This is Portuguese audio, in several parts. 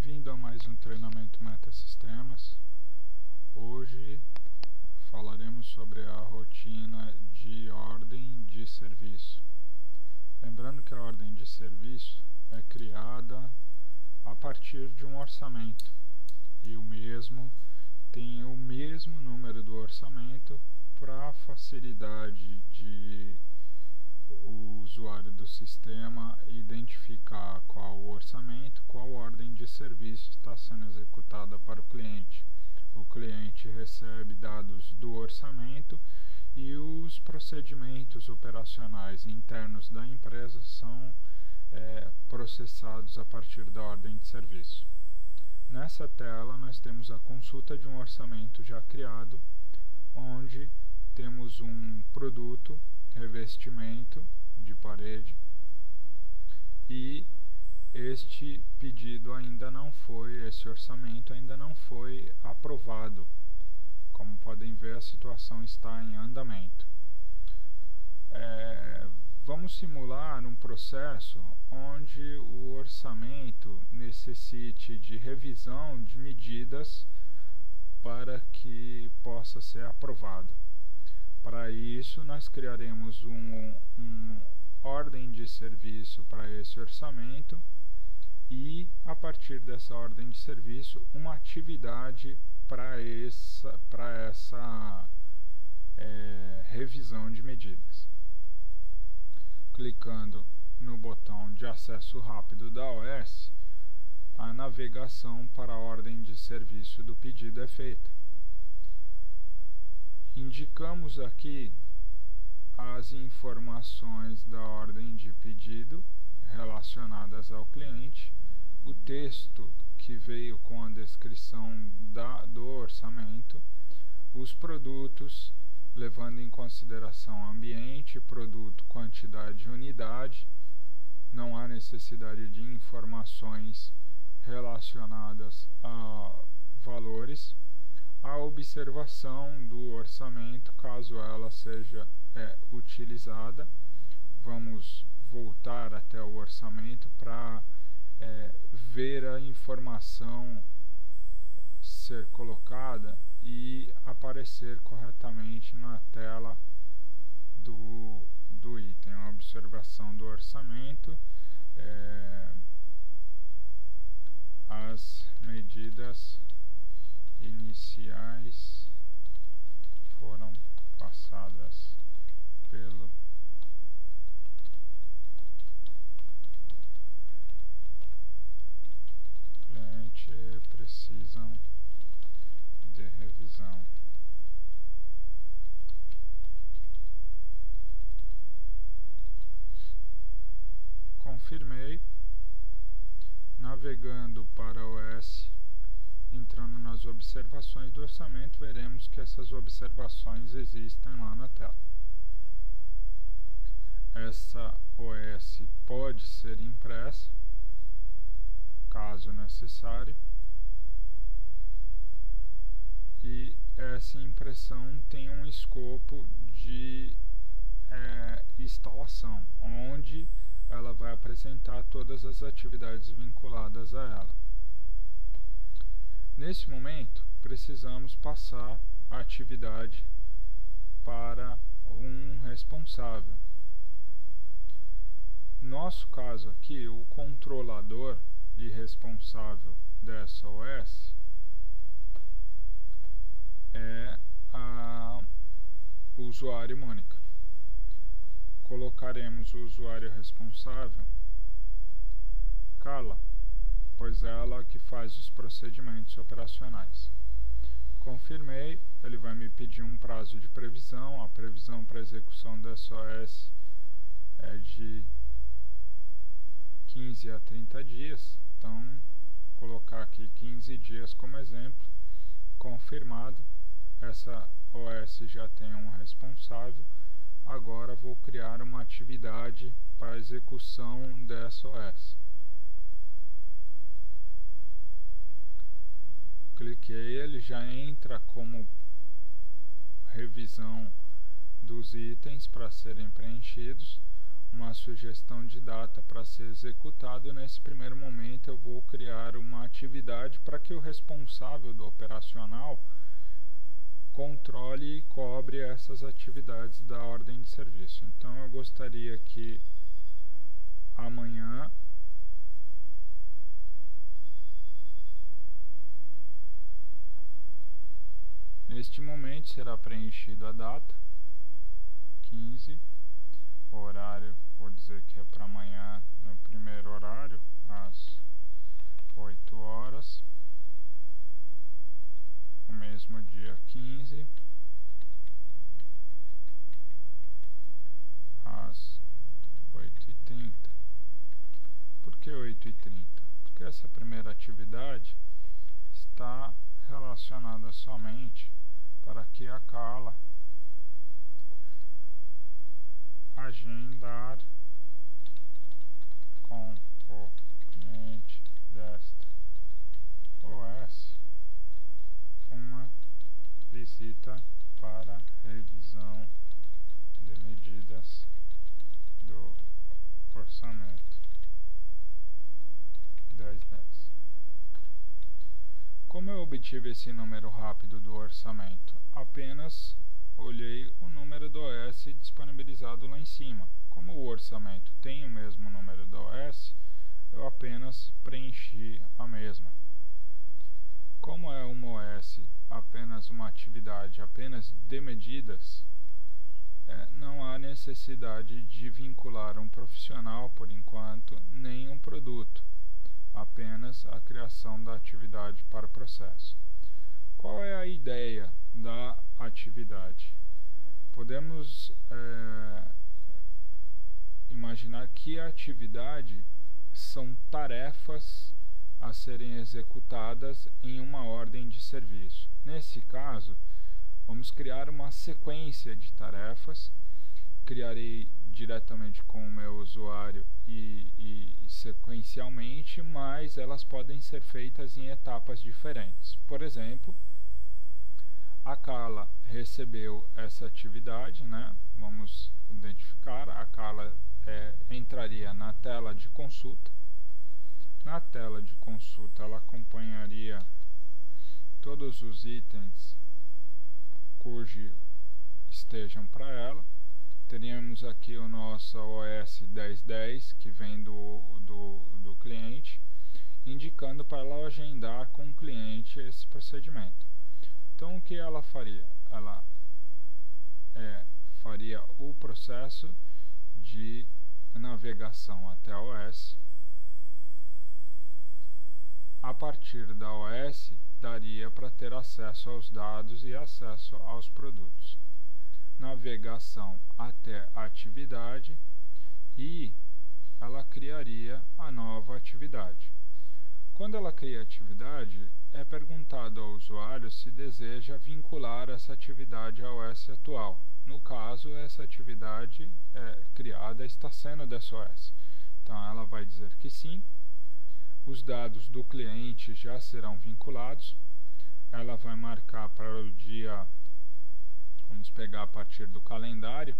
Bem-vindo a mais um treinamento Metasistemas. Hoje falaremos sobre a rotina de ordem de serviço. Lembrando que a ordem de serviço é criada a partir de um orçamento e o mesmo tem o mesmo número do orçamento para facilidade de o usuário do sistema identificar qual o orçamento, qual ordem de serviço está sendo executada para o cliente. O cliente recebe dados do orçamento e os procedimentos operacionais internos da empresa são processados a partir da ordem de serviço. Nessa tela nós temos a consulta de um orçamento já criado, onde temos um produto, revestimento de parede, e este pedido ainda não foi, esse orçamento ainda não foi aprovado. Como podem ver, a situação está em andamento. Vamos simular um processo onde o orçamento necessite de revisão de medidas para que possa ser aprovado. Para isso, nós criaremos uma ordem de serviço para esse orçamento e, a partir dessa ordem de serviço, uma atividade para essa revisão de medidas. Clicando no botão de acesso rápido da OS, a navegação para a ordem de serviço do pedido é feita. Indicamos aqui as informações da ordem de pedido relacionadas ao cliente, o texto que veio com a descrição do orçamento, os produtos, levando em consideração ambiente, produto, quantidade e unidade. Não há necessidade de informações relacionadas a valores. A observação do orçamento, caso ela seja utilizada. Vamos voltar até o orçamento para ver a informação ser colocada e aparecer corretamente na tela do item. A observação do orçamento, as medidas iniciais foram passadas pelo cliente e precisam de revisão. Confirmei. Navegando para o OS, entrando nas observações do orçamento, veremos que essas observações existem lá na tela. Essa OS pode ser impressa, caso necessário, e essa impressão tem um escopo de instalação, onde ela vai apresentar todas as atividades vinculadas a ela. Nesse momento, precisamos passar a atividade para um responsável. Nosso caso aqui, o controlador e responsável dessa OS é o usuário Mônica. Colocaremos o usuário responsável, Carla, pois é ela que faz os procedimentos operacionais. Confirmei, ele vai me pedir um prazo de previsão. A previsão para execução dessa OS é de 15 a 30 dias, então vou colocar aqui 15 dias como exemplo. Confirmado, essa OS já tem um responsável. Agora vou criar uma atividade para a execução dessa OS. Cliquei, ele já entra como revisão dos itens para serem preenchidos. uma sugestão de data para ser executado. Nesse primeiro momento eu vou criar uma atividade para que o responsável do operacional controle e cobre essas atividades da ordem de serviço. Então eu gostaria que amanhã neste momento será preenchido a data 15, o horário vou dizer que é para amanhã no primeiro horário às 8 horas, o mesmo dia 15 às 8h30. Por que 8h30? Porque essa primeira atividade está relacionada somente para que a Carla agendar com o cliente desta OS uma visita para revisão de medidas do orçamento 1010. Como eu obtive esse número rápido do orçamento? Apenas olhei o número do OS disponibilizado lá em cima. Como o orçamento tem o mesmo número do OS, eu apenas preenchi a mesma. Como é uma OS apenas uma atividade apenas de medidas, não há necessidade de vincular um profissional por enquanto, nem um produto, apenas a criação da atividade para o processo. Qual é a ideia da atividade? Podemos imaginar que a atividade são tarefas a serem executadas em uma ordem de serviço. Nesse caso, vamos criar uma sequência de tarefas. Criarei diretamente com o meu usuário e sequencialmente, mas elas podem ser feitas em etapas diferentes. Por exemplo, a Carla recebeu essa atividade, né? Vamos identificar, a Carla entraria na tela de consulta. Na tela de consulta ela acompanharia todos os itens cujos estejam para ela. Teríamos aqui o nosso OS 1010 que vem do cliente, indicando para ela agendar com o cliente esse procedimento. Então o que ela faria? Ela faria o processo de navegação até a OS. A partir da OS daria para ter acesso aos dados e acesso aos produtos. Navegação até a atividade e ela criaria a nova atividade. Quando ela cria a atividade, é perguntado ao usuário se deseja vincular essa atividade ao OS atual. No caso, essa atividade criada está sendo dessa OS. Então ela vai dizer que sim. Os dados do cliente já serão vinculados. Ela vai marcar para o dia, vamos pegar a partir do calendário,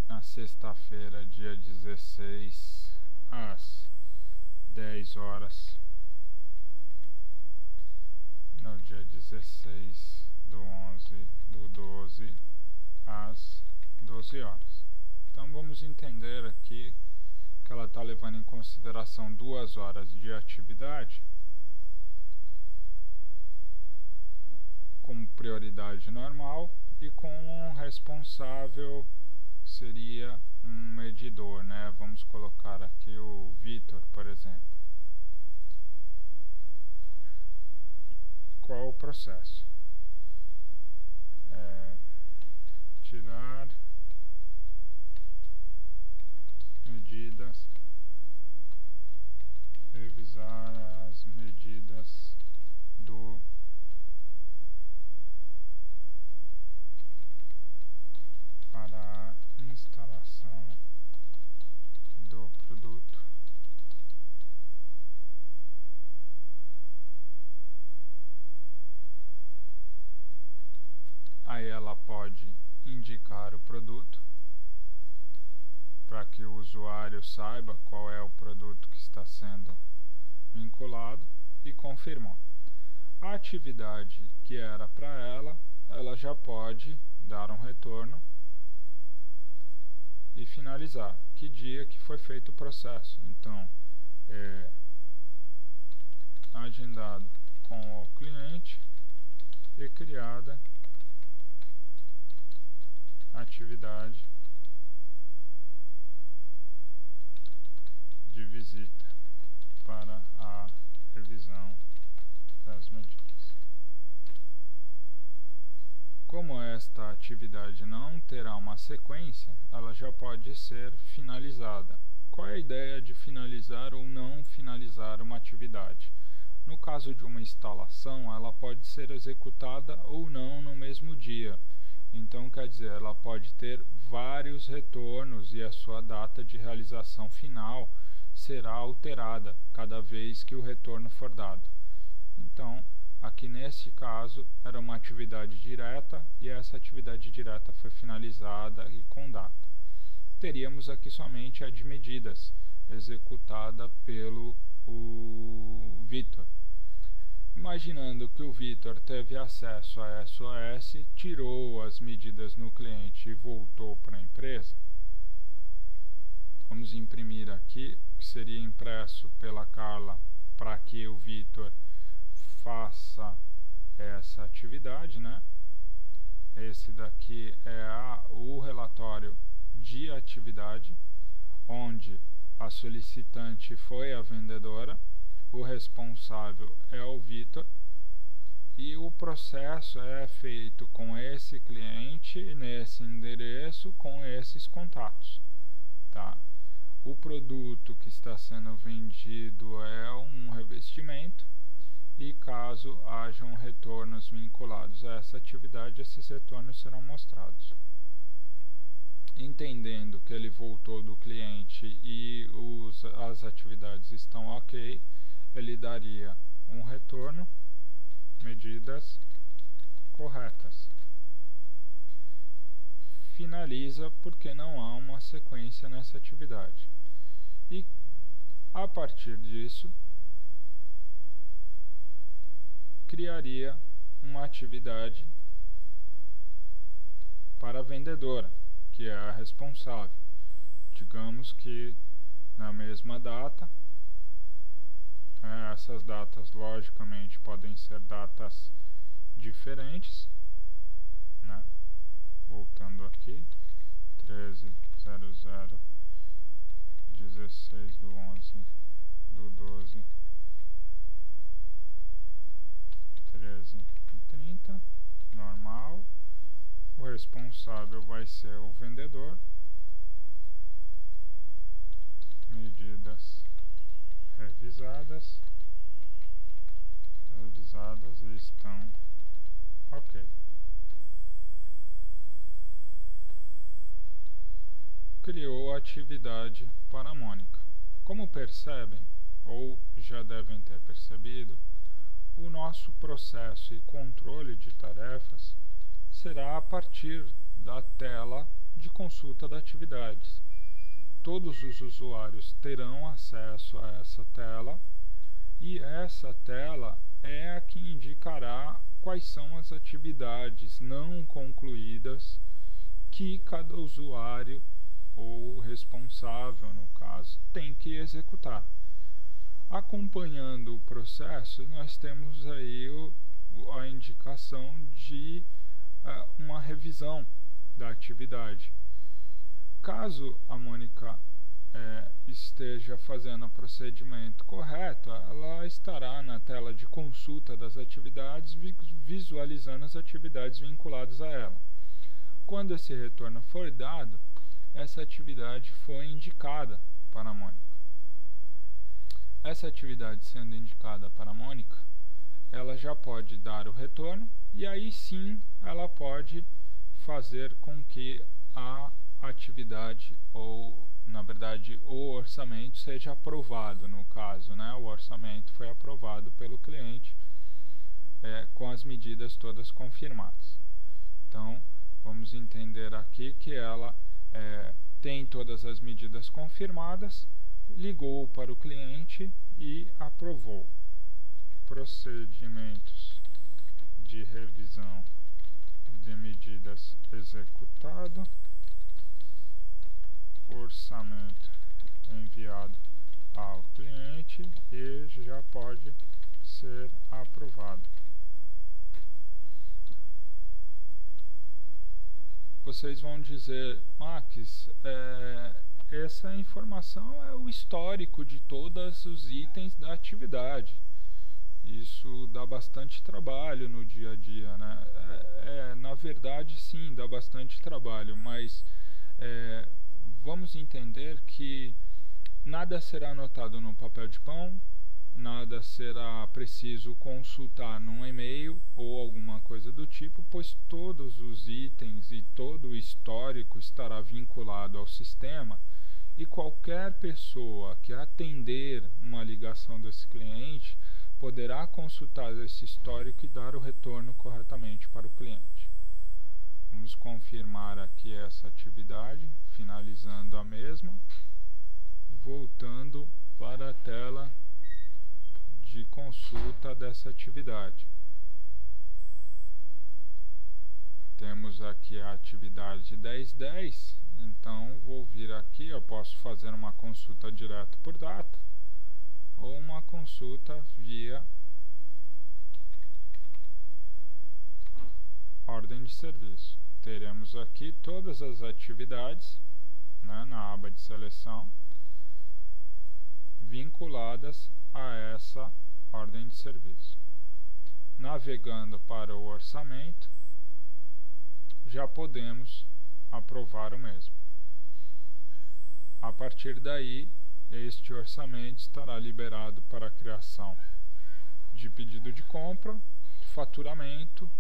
na sexta-feira, dia 16, às 10 horas. No dia 16 do 12, às 12 horas. Então vamos entender aqui que ela está levando em consideração 2 horas de atividade como prioridade normal e com um responsável que seria um medidor, né? Vamos colocar aqui o Vitor, por exemplo. Qual o processo? Tirar medidas, revisar as medidas do para a instalação do produto aí ela pode indicar o produto, para que o usuário saiba qual é o produto que está sendo vinculado e confirmou. A atividade que era para ela já pode dar um retorno e finalizar. Que dia que foi feito o processo. Então, agendado com o cliente e criada atividade de visita para a revisão das medidas. Como esta atividade não terá uma sequência, ela já pode ser finalizada. Qual é a ideia de finalizar ou não finalizar uma atividade? No caso de uma instalação, ela pode ser executada ou não no mesmo dia. Então, quer dizer, ela pode ter vários retornos e a sua data de realização final será alterada cada vez que o retorno for dado. Então, aqui nesse caso, era uma atividade direta e essa atividade direta foi finalizada e com data. Teríamos aqui somente a de medidas, executada pelo Vitor. Imaginando que o Vitor teve acesso a SOS, tirou as medidas no cliente e voltou para a empresa. Vamos imprimir aqui, que seria impresso pela Carla para que o Vitor faça essa atividade, né? Esse daqui é o relatório de atividade, onde a solicitante foi a vendedora, o responsável é o Vitor e o processo é feito com esse cliente, nesse endereço, com esses contatos, tá? O produto que está sendo vendido é um revestimento e caso hajam retornos vinculados a essa atividade, esses retornos serão mostrados. Entendendo que ele voltou do cliente e as atividades estão ok, ele daria um retorno, medidas corretas. Finaliza porque não há uma sequência nessa atividade. E a partir disso, criaria uma atividade para a vendedora, que é a responsável. Digamos que na mesma data, essas datas logicamente podem ser datas diferentes, né? Voltando aqui, 13/00, 16/11/12, 13h30, normal. O responsável vai ser o vendedor. Medidas revisadas e estão ok. Criou a atividade para a Mônica. Como percebem, ou já devem ter percebido, o nosso processo e controle de tarefas será a partir da tela de consulta de atividades. Todos os usuários terão acesso a essa tela e essa tela é a que indicará quais são as atividades não concluídas que cada usuário ou responsável, no caso, tem que executar. Acompanhando o processo, nós temos aí a indicação de uma revisão da atividade. Caso a Mônica esteja fazendo o procedimento correto, ela estará na tela de consulta das atividades, visualizando as atividades vinculadas a ela. Quando esse retorno for dado, essa atividade foi indicada para a Mônica. Essa atividade sendo indicada para a Mônica, ela já pode dar o retorno e aí sim ela pode fazer com que a atividade, ou na verdade o orçamento, seja aprovado. No caso, né, o orçamento foi aprovado pelo cliente com as medidas todas confirmadas. Então vamos entender aqui que ela tem todas as medidas confirmadas, ligou para o cliente e aprovou. Procedimentos de revisão de medidas executado, orçamento enviado ao cliente e já pode ser aprovado. Vocês vão dizer, Max, essa informação é o histórico de todos os itens da atividade. Isso dá bastante trabalho no dia a dia, né? Na verdade, sim, dá bastante trabalho, mas vamos entender que nada será anotado no papel de pão, nada será preciso consultar num e-mail ou alguma coisa do tipo, pois todos os itens e todo o histórico estará vinculado ao sistema e qualquer pessoa que atender uma ligação desse cliente poderá consultar esse histórico e dar o retorno corretamente para o cliente. Vamos confirmar aqui essa atividade, finalizando a mesma e voltando para a tela de consulta dessa atividade. Temos aqui a atividade 10.10, então vou vir aqui, eu posso fazer uma consulta direto por data ou uma consulta via ordem de serviço. Teremos aqui todas as atividades, né, na aba de seleção, vinculadas a essa ordem de serviço. Navegando para o orçamento, já podemos aprovar o mesmo. A partir daí, este orçamento estará liberado para a criação de pedido de compra, faturamento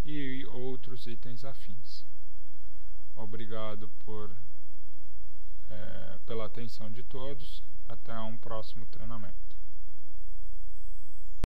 e outros itens afins. Obrigado pela atenção de todos. Até um próximo treinamento.